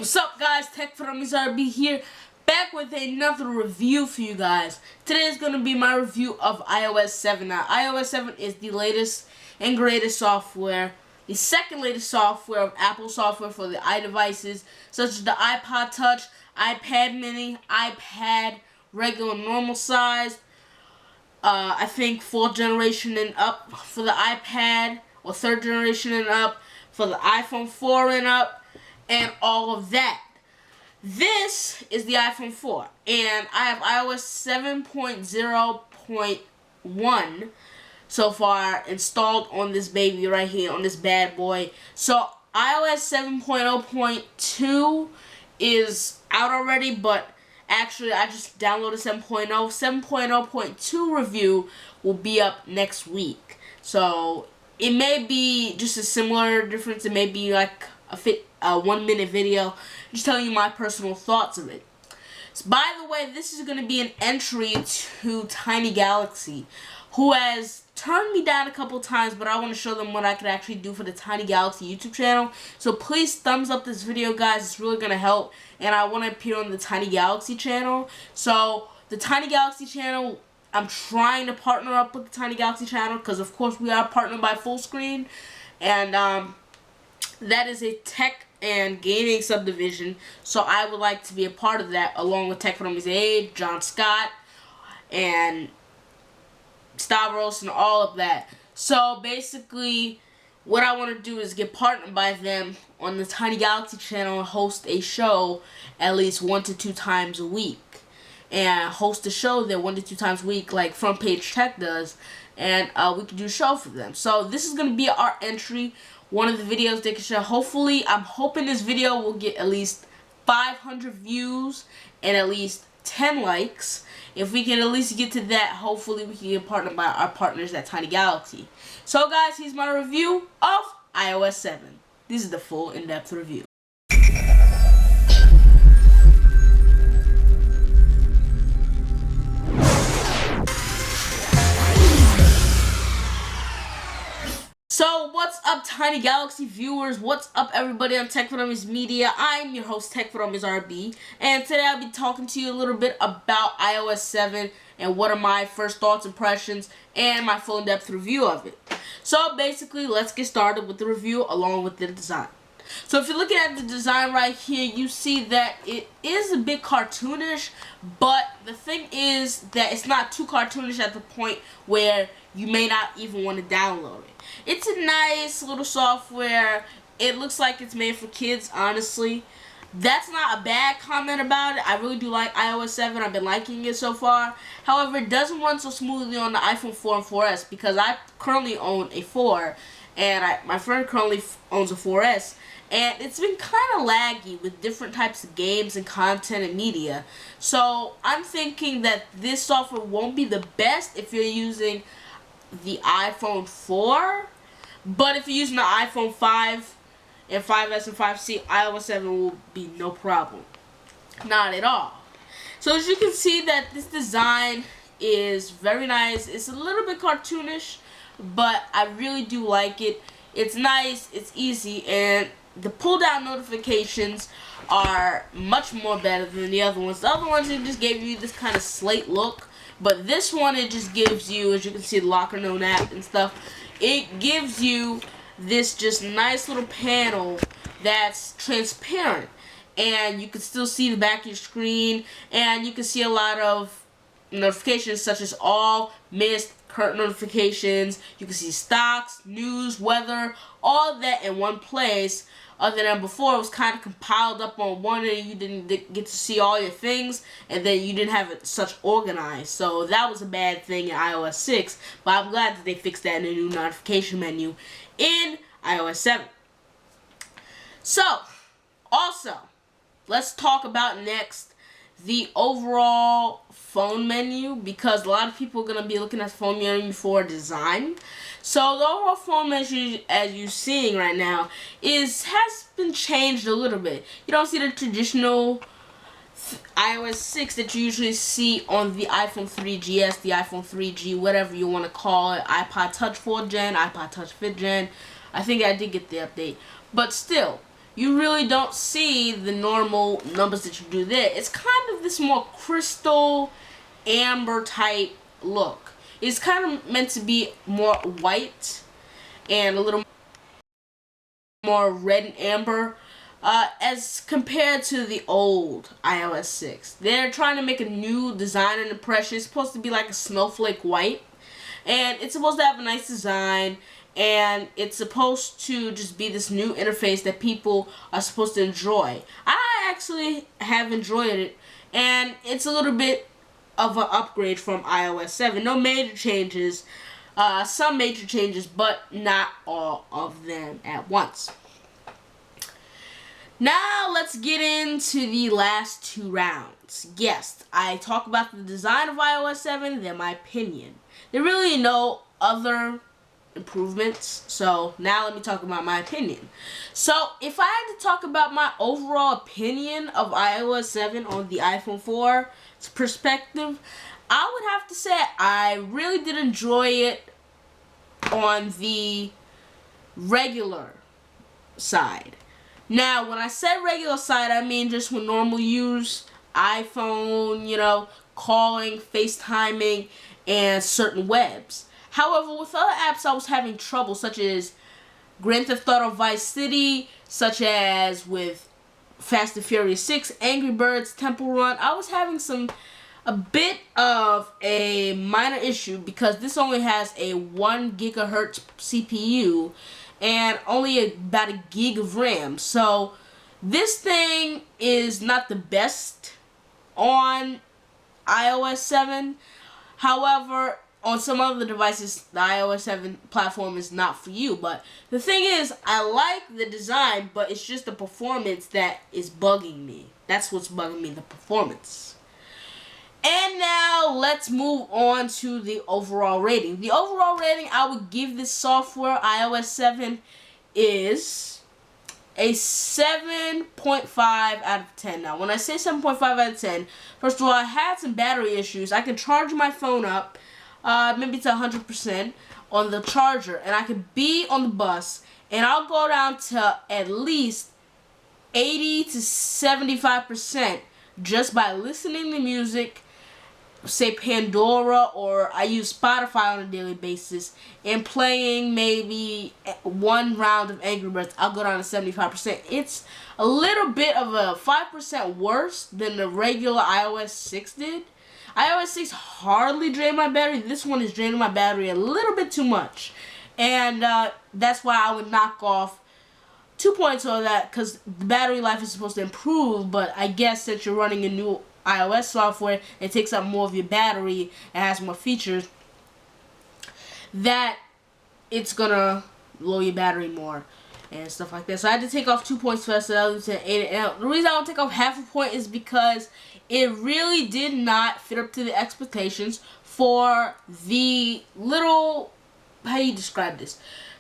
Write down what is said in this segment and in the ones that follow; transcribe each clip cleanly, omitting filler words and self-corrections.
What's up, guys? Tech for Dummies RB here, back with another review for you guys. Today is going to be my review of iOS 7. Now, iOS 7 is the latest and greatest software, the second latest software of Apple software for the iDevices, such as the iPod Touch, iPad Mini, iPad regular normal size, I think 4th generation and up for the iPad, or 3rd generation and up for the iPhone 4 and up, and all of that. This is the iPhone 4, and I have iOS 7.0.1 so far installed on this baby right here, on this bad boy. So iOS 7.0.2 is out already, but actually I just downloaded 7.0. 7.0.2 review will be up next week. So it may be just a similar difference. It may be like a 1-minute video, just telling you my personal thoughts of it. So, by the way, this is going to be an entry to TinyGalaxy, who has turned me down a couple times, but I want to show them what I could actually do for the TinyGalaxy YouTube channel. So please thumbs up this video, guys. It's really going to help, and I want to appear on the TinyGalaxy channel. So the TinyGalaxy channel, I'm trying to partner up with the TinyGalaxy channel, because of course we are partnered by Fullscreen, and that is a tech and gaming subdivision, so I would like to be a part of that, along with Tech for Dummies Aid, John Scott, and Stavros, and all of that. So basically, what I want to do is get partnered by them on the TinyGalaxy channel and host a show at least 1 to 2 times a week. And host a show there 1 to 2 times a week, like Front Page Tech does, and we can do a show for them. So this is going to be our entry, one of the videos they can share. Hopefully, I'm hoping this video will get at least 500 views and at least 10 likes. If we can at least get to that, hopefully we can get partnered by our partners at TinyGalaxy. So guys, here's my review of iOS 7. This is the full in-depth review. So, what's up, TinyGalaxy viewers? What's up, everybody on Tech for Dummies Media? I'm your host, Tech for Dummies RB, and today I'll be talking to you a little bit about iOS 7 and what are my first thoughts, impressions, and my full in-depth review of it. So, basically, let's get started with the review along with the design. So, if you're looking at the design right here, you see that it is a bit cartoonish, but the thing is that it's not too cartoonish at the point where you may not even want to download it. It's a nice little software. It looks like it's made for kids, honestly. That's not a bad comment about it. I really do like iOS 7. I've been liking it so far. However, it doesn't run so smoothly on the iPhone 4 and 4S because I currently own a 4, and my friend currently owns a 4S. And it's been kind of laggy with different types of games and content and media. So I'm thinking that this software won't be the best if you're using the iPhone 4. But if you're using the iPhone 5 and 5S and 5C, iOS 7 will be no problem. Not at all. So as you can see, that this design is very nice. It's a little bit cartoonish, but I really do like it. It's nice, it's easy, and the pull-down notifications are much more better than the other ones. The other ones, it just gave you this kind of slate look, but this one, it just gives you, as you can see, the Locker Note app and stuff, it gives you this just nice little panel that's transparent, and you can still see the back of your screen, and you can see a lot of notifications such as all, missed, current notifications. You can see stocks, news, weather, all that in one place. Other than before, it was kind of compiled up on one, and you didn't get to see all your things, and then you didn't have it such organized. So that was a bad thing in iOS 6, but I'm glad that they fixed that in the new notification menu in iOS 7. So, also, let's talk about next the overall phone menu, because a lot of people are going to be looking at the phone menu for design. So the overall phone menu, as you're seeing right now, has been changed a little bit. You don't see the traditional iOS 6 that you usually see on the iPhone 3GS, the iPhone 3G, whatever you want to call it, iPod Touch 4th Gen, iPod Touch 5th Gen. I think I did get the update. But still, you really don't see the normal numbers that you do there. It's kind of this more crystal amber type look. It's kind of meant to be more white and a little more red and amber as compared to the old iOS 6. They're trying to make a new design and impression. It's supposed to be like a snowflake white, and it's supposed to have a nice design, and it's supposed to just be this new interface that people are supposed to enjoy. I actually have enjoyed it, and it's a little bit of an upgrade from iOS 7. No major changes, some major changes, but not all of them at once. Now let's get into the last two rounds. Yes, I talk about the design of iOS 7, then my opinion. There are really no other improvements, so now let me talk about my opinion. So if I had to talk about my overall opinion of iOS 7 on the iPhone 4 perspective, I would have to say I really did enjoy it on the regular side. Now, when I said regular side, I mean just with normal use, iPhone, calling, FaceTiming, and certain webs. However, with other apps, I was having trouble, such as Grand Theft Auto Vice City, such as with Fast and Furious 6, Angry Birds, Temple Run. I was having a bit of a minor issue because this only has a 1 gigahertz CPU and only about a gig of RAM. So this thing is not the best on iOS 7. However, on some other devices, the iOS 7 platform is not for you. But the thing is, I like the design, but it's just the performance that is bugging me. That's what's bugging me, the performance. And now let's move on to the overall rating. The overall rating I would give this software, iOS 7, is a 7.5 out of 10. Now, when I say 7.5 out of 10, first of all, I had some battery issues. I can charge my phone up, maybe to 100% on the charger, and I could be on the bus, and I'll go down to at least 80 to 75% just by listening to music, say Pandora, or I use Spotify on a daily basis, and playing maybe one round of Angry Birds. I'll go down to 75%. It's a little bit of a 5% worse than the regular iOS 6 did. iOS 6 hardly drained my battery. This one is draining my battery a little bit too much, and that's why I would knock off 2 points on that, because the battery life is supposed to improve, but I guess since you're running a new iOS software, it takes up more of your battery and has more features, that it's gonna lower your battery more and stuff like that. So I had to take off 2 points for that, so that was an 8. And the reason I don't take off half a point is because it really did not fit up to the expectations for the little, how do you describe this?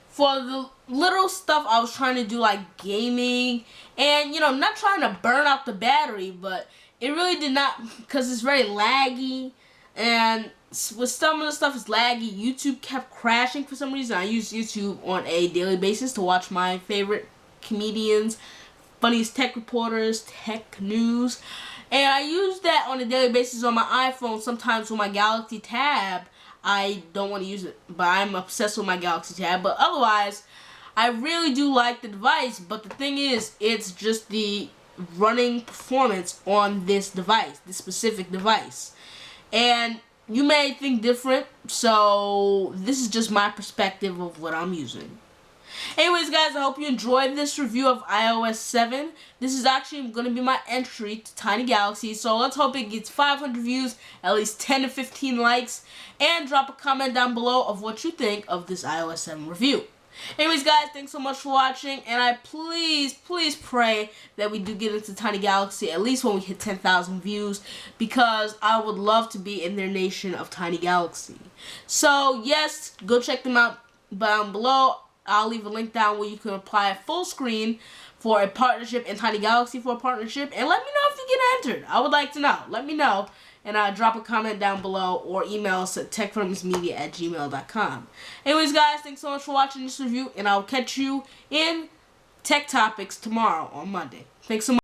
For the little stuff I was trying to do, like gaming, and not trying to burn out the battery, but it really did not, because it's very laggy, and with some of the stuff is laggy. YouTube kept crashing for some reason. I use YouTube on a daily basis to watch my favorite comedians, funniest tech reporters, tech news, and I use that on a daily basis on my iPhone. Sometimes with my Galaxy Tab, I don't want to use it, but I'm obsessed with my Galaxy Tab. But otherwise, I really do like the device, but the thing is, it's just the running performance on this device, this specific device. And you may think different, so this is just my perspective of what I'm using. Anyways, guys, I hope you enjoyed this review of iOS 7. This is actually going to be my entry to TinyGalaxy, so let's hope it gets 500 views, at least 10 to 15 likes, and drop a comment down below of what you think of this iOS 7 review. Anyways, guys, thanks so much for watching, and I please pray that we do get into TinyGalaxy at least when we hit 10,000 views, because I would love to be in their nation of TinyGalaxy. So yes, go check them out down below. I'll leave a link down where you can apply Fullscreen for a partnership and TinyGalaxy for a partnership, and let me know if you get entered. I would like to know. Let me know. And drop a comment down below or email us at techfromsmedia@gmail.com. Anyways, guys, thanks so much for watching this review, and I'll catch you in tech topics tomorrow on Monday. Thanks so much.